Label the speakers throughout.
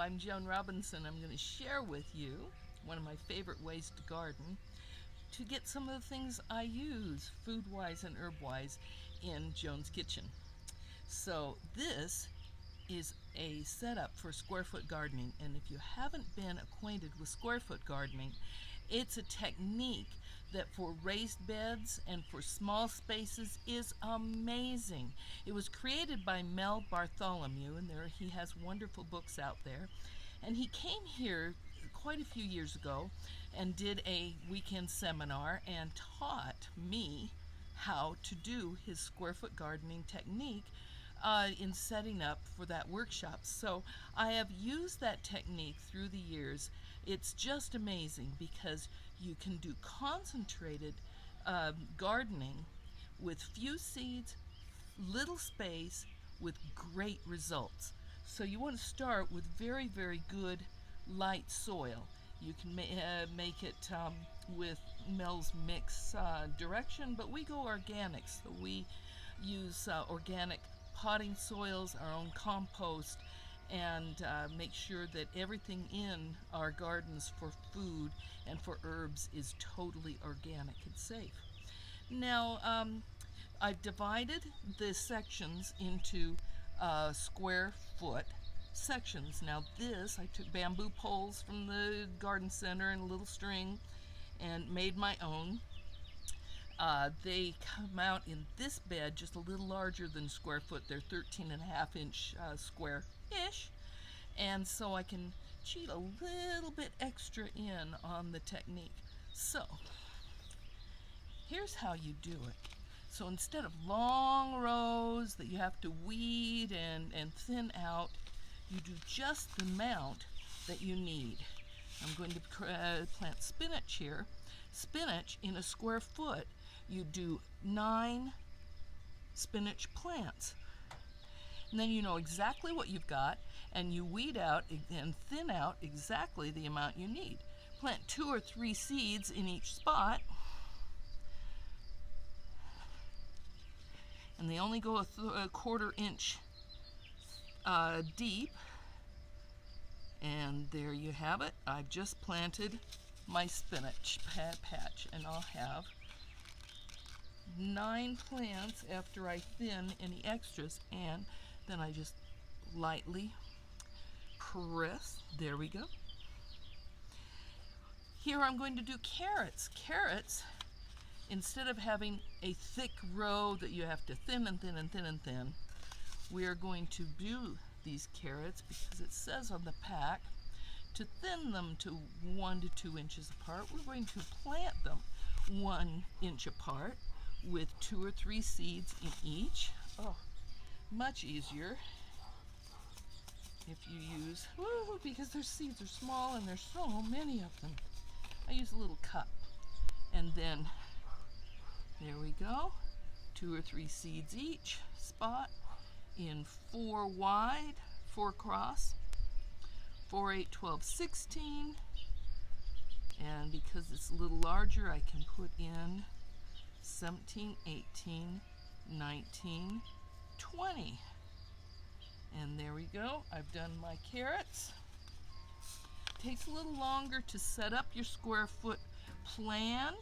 Speaker 1: I'm Jhoane Robinson. I'm going to share with you one of my favorite ways to garden to get some of the things I use, food-wise and herb-wise, in Jhoane's kitchen. So this is a setup for square foot gardening, and if you haven't been acquainted with square foot gardening, it's a technique that for raised beds and for small spaces is amazing. It was created by Mel Bartholomew, and he has wonderful books out there. And he came here quite a few years ago and did a weekend seminar and taught me how to do his square foot gardening technique in setting up for that workshop. So I have used that technique through the years. It's just amazing because you can do concentrated gardening with few seeds, little space, with great results. So you want to start with very, very good light soil. You can make it with Mel's mix direction, but we go organic. So we use organic potting soils, our own compost, and make sure that everything in our gardens for food and for herbs is totally organic and safe. Now, I've divided the sections into square foot sections. Now this, I took bamboo poles from the garden center and a little string and made my own. They come out in this bed just a little larger than square foot. They're 13.5-inch square-ish, and so I can cheat a little bit extra in on the technique. So here's how you do it. So instead of long rows that you have to weed and thin out, you do just the amount that you need. I'm going to plant spinach here. Spinach in a square foot, you do 9 spinach plants. And then you know exactly what you've got, and you weed out and thin out exactly the amount you need. Plant 2 or 3 seeds in each spot, and they only go a quarter inch deep. And there you have it. I've just planted my spinach patch, and I'll have 9 plants after I thin any extras, and then I just lightly press. There we go. Here I'm going to do carrots. Carrots, instead of having a thick row that you have to thin and thin and thin and thin, we are going to do these carrots, because it says on the pack to thin them to 1 to 2 inches apart. We're going to plant them 1 inch apart with 2 or 3 seeds in each. Oh, much easier if you use, because their seeds are small and there's so many of them. I use a little cup, and then there we go, 2 or 3 seeds each spot in 4 wide, 4 across, 4, 8, 12, 16, and because it's a little larger, I can put in 17, 18, 19, 20. And there we go. I've done my carrots. Takes a little longer to set up your square foot plan,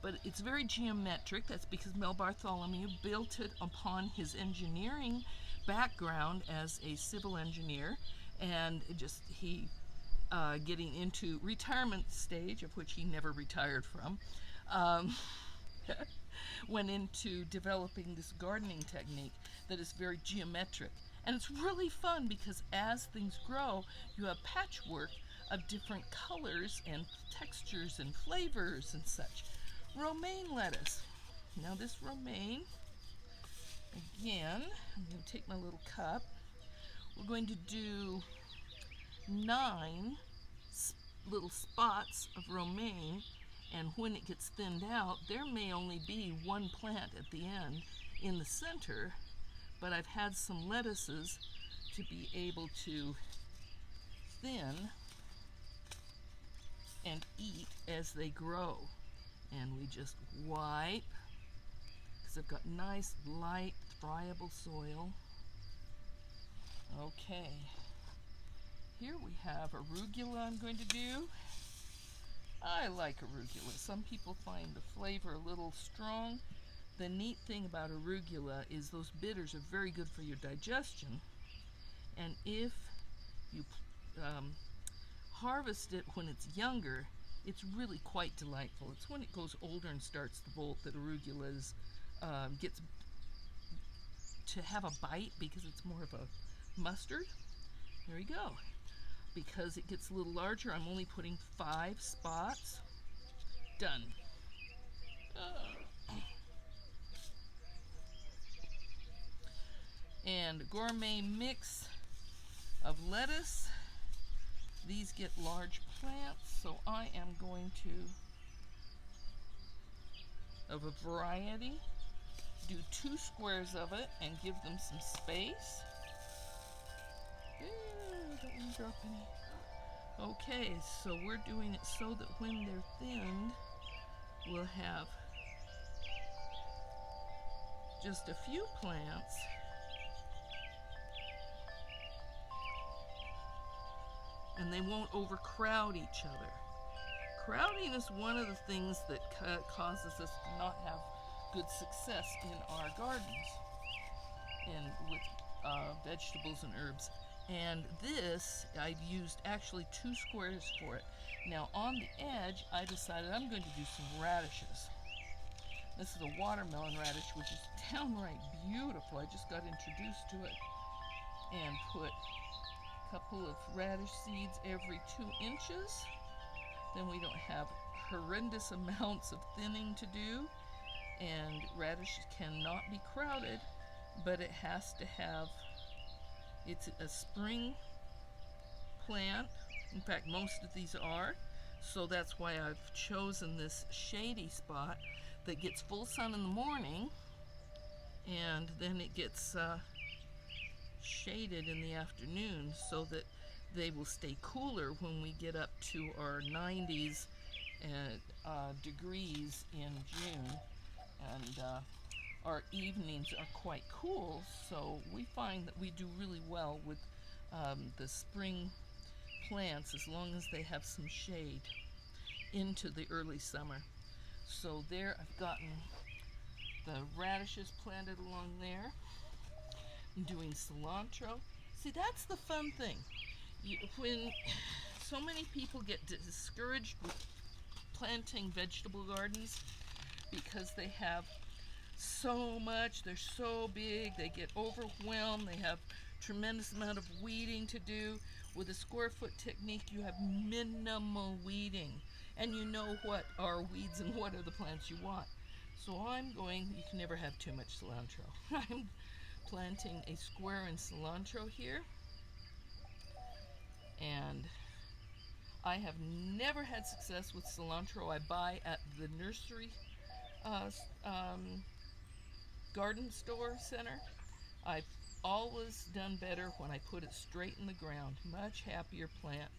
Speaker 1: but it's very geometric. That's because Mel Bartholomew built it upon his engineering background as a civil engineer, and he getting into retirement stage, of which he never retired from, went into developing this gardening technique that is very geometric. And it's really fun because as things grow, you have patchwork of different colors and textures and flavors and such. Romaine lettuce. Now this romaine, again, I'm going to take my little cup. We're going to do 9 little spots of romaine, and when it gets thinned out, there may only be 1 plant at the end in the center, but I've had some lettuces to be able to thin and eat as they grow. And we just wipe, because I've got nice, light, friable soil. Okay, here we have arugula I'm going to do. I like arugula. Some people find the flavor a little strong. The neat thing about arugula is those bitters are very good for your digestion. And if you harvest it when it's younger, it's really quite delightful. It's when it goes older and starts to bolt that arugula gets to have a bite because it's more of a mustard. There you go. Because it gets a little larger, I'm only putting 5 spots. Done. And gourmet mix of lettuce. These get large plants, so I am going to, of a variety, do 2 squares of it and give them some space. Don't want to drop any. Okay, so we're doing it so that when they're thinned, we'll have just a few plants. And they won't overcrowd each other. Crowding is one of the things that causes us to not have good success in our gardens with vegetables and herbs. And this, I've used actually 2 squares for it. Now on the edge, I decided I'm going to do some radishes. This is a watermelon radish, which is downright beautiful. I just got introduced to it and put a couple of radish seeds every 2 inches. Then we don't have horrendous amounts of thinning to do. And radish cannot be crowded, but it has to have, it's a spring plant. In fact, most of these are. So that's why I've chosen this shady spot that gets full sun in the morning, and then it gets shaded in the afternoon so that they will stay cooler when we get up to our 90s degrees in June. And our evenings are quite cool, so we find that we do really well with the spring plants as long as they have some shade into the early summer. So there I've gotten the radishes planted along there. I'm doing cilantro. See, that's the fun thing. When so many people get discouraged with planting vegetable gardens because they have so much, they're so big, they get overwhelmed, they have tremendous amount of weeding to do. With a square foot technique, you have minimal weeding, and you know what are weeds and what are the plants you want. So you can never have too much cilantro. I'm planting a square in cilantro here, and I have never had success with cilantro I buy at the nursery garden store center. I've always done better when I put it straight in the ground. Much happier plant.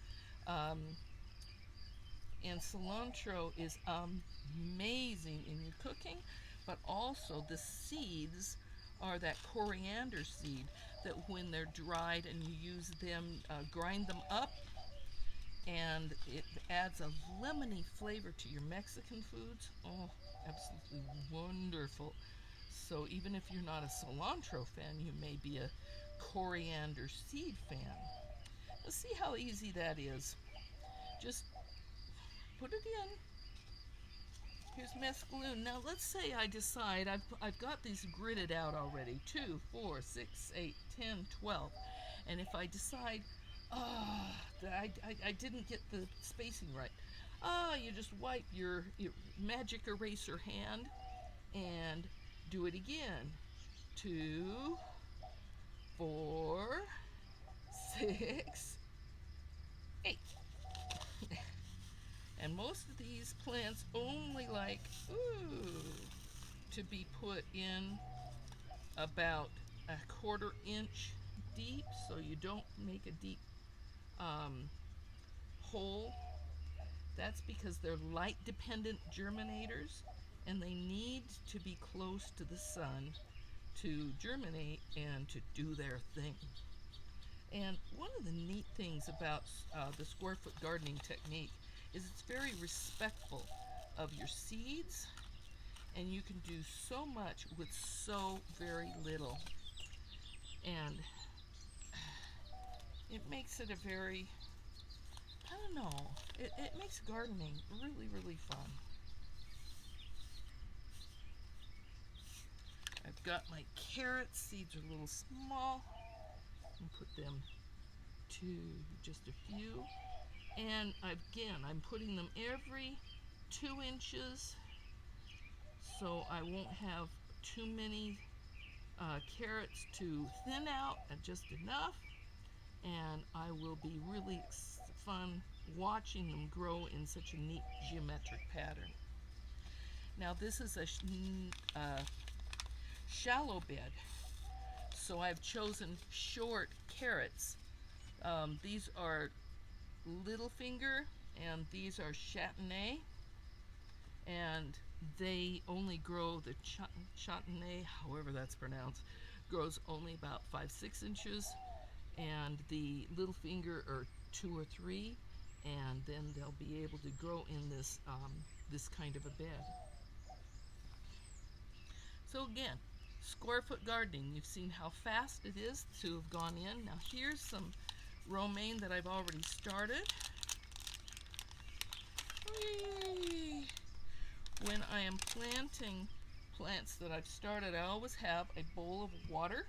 Speaker 1: And cilantro is amazing in your cooking, but also the seeds are that coriander seed that when they're dried and you use them, grind them up, and it adds a lemony flavor to your Mexican foods. Oh, absolutely wonderful. So even if you're not a cilantro fan, you may be a coriander seed fan. Let's see how easy that is. Just put it in. Here's mescalune. Now let's say I decide I've got these gridded out already. 2, 4, 6, 8, 10, 12. And if I decide, that I didn't get the spacing right, you just wipe your magic eraser hand and do it again. 2, 4, 6, 8. And most of these plants only like to be put in about a 1/4 inch deep, so you don't make a deep hole. That's because they're light dependent germinators, and they need to be close to the sun to germinate and to do their thing. And one of the neat things about the square foot gardening technique is it's very respectful of your seeds, and you can do so much with so very little. And it makes it a very, I don't know, it makes gardening really, really fun. I've got my carrots. Seeds are a little small. And put them to just a few. And again, I'm putting them every 2 inches so I won't have too many carrots to thin out, and just enough. And I will be really fun watching them grow in such a neat geometric pattern. Now this is a shallow bed, so I've chosen short carrots. These are little finger, and these are châtenay, and they only grow, the châtenay, however that's pronounced, grows only about 5-6 inches, and the little finger are 2 or 3, and then they'll be able to grow in this this kind of a bed. So again, square foot gardening, you've seen how fast it is to have gone in. Now here's some romaine that I've already started. Whee! When I am planting plants that I've started, I always have a bowl of water,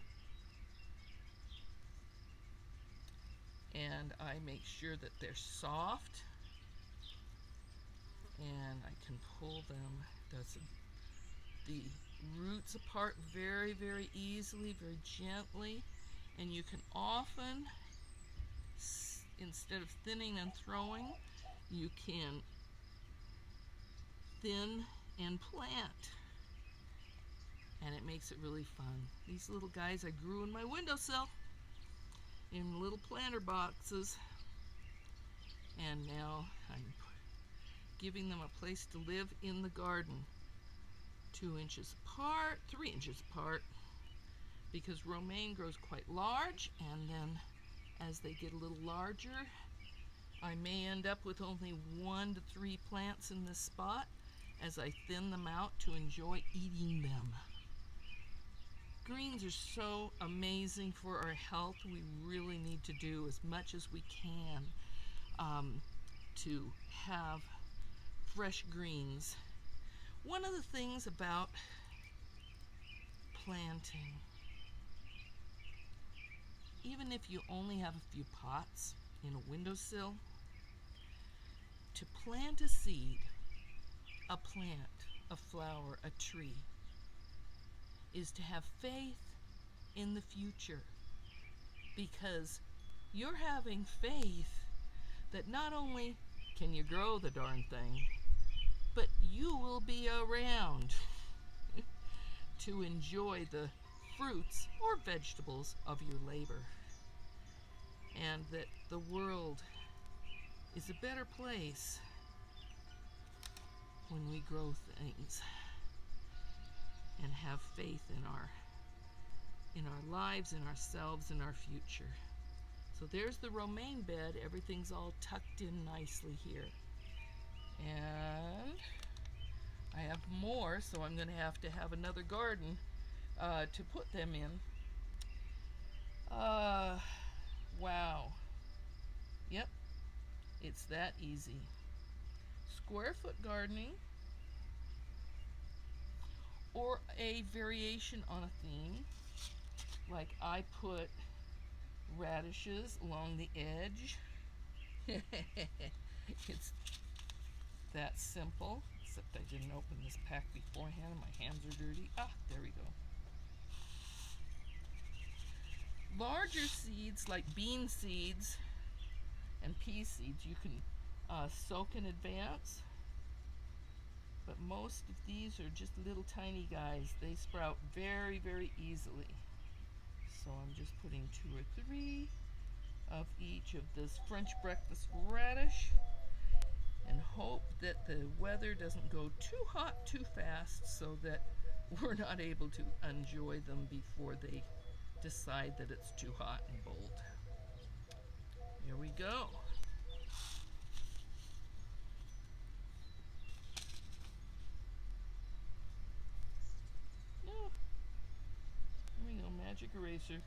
Speaker 1: and I make sure that they're soft, and I can pull them, the roots apart very, very easily, very gently. And you can often, instead of thinning and throwing, you can thin and plant, and it makes it really fun. These little guys I grew in my windowsill in little planter boxes, and now I'm giving them a place to live in the garden. 2 inches apart, 3 inches apart, because romaine grows quite large, and then as they get a little larger, I may end up with only 1 to 3 plants in this spot as I thin them out to enjoy eating them. Greens are so amazing for our health. We really need to do as much as we can to have fresh greens. One of the things about planting, even if you only have a few pots in a windowsill, to plant a seed, a plant, a flower, a tree, is to have faith in the future, because you're having faith that not only can you grow the darn thing, but you will be around to enjoy the fruits or vegetables of your labor, and that the world is a better place when we grow things and have faith in our lives, in ourselves, in our future. So there's the romaine bed. Everything's all tucked in nicely here. And I have more, so I'm going to have another garden to put them in. Wow. Yep, it's that easy. Square foot gardening, or a variation on a theme, like I put radishes along the edge. It's that simple, except I didn't open this pack beforehand. My hands are dirty. There we go. Larger seeds like bean seeds and pea seeds you can soak in advance, but most of these are just little tiny guys. They sprout very, very easily. So I'm just putting 2 or 3 of each of this French breakfast radish, and hope that the weather doesn't go too hot too fast so that we're not able to enjoy them before they decide that it's too hot and bold. Here we go. No. There we go, magic eraser.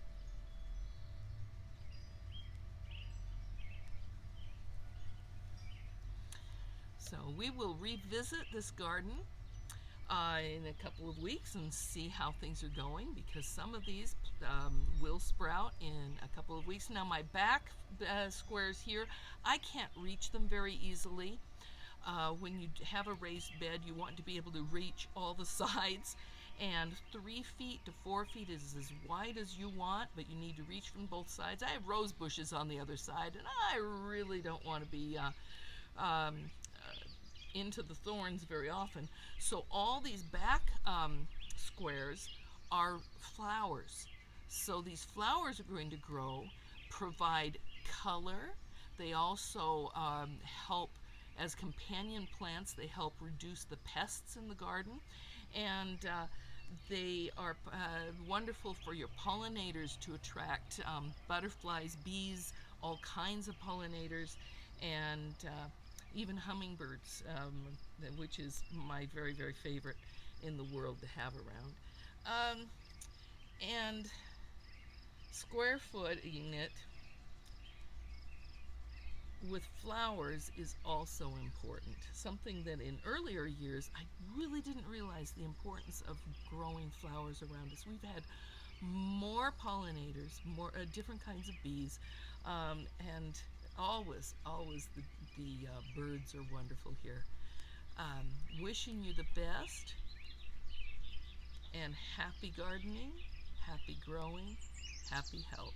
Speaker 1: So we will revisit this garden in a couple of weeks and see how things are going, because some of these will sprout in a couple of weeks. Now my back squares here, I can't reach them very easily. When you have a raised bed, you want to be able to reach all the sides, and 3 feet to 4 feet is as wide as you want, but you need to reach from both sides. I have rose bushes on the other side, and I really don't want to be into the thorns very often. So all these back squares are flowers. So these flowers are going to grow, provide color. They also help as companion plants. They help reduce the pests in the garden, and they are wonderful for your pollinators to attract butterflies, bees, all kinds of pollinators, and even hummingbirds, which is my very, very favorite in the world to have around. And square footing it with flowers is also important. Something that in earlier years I really didn't realize the importance of growing flowers around us. We've had more pollinators, more different kinds of bees, and always the birds are wonderful here. Wishing you the best, and happy gardening, happy growing, happy health.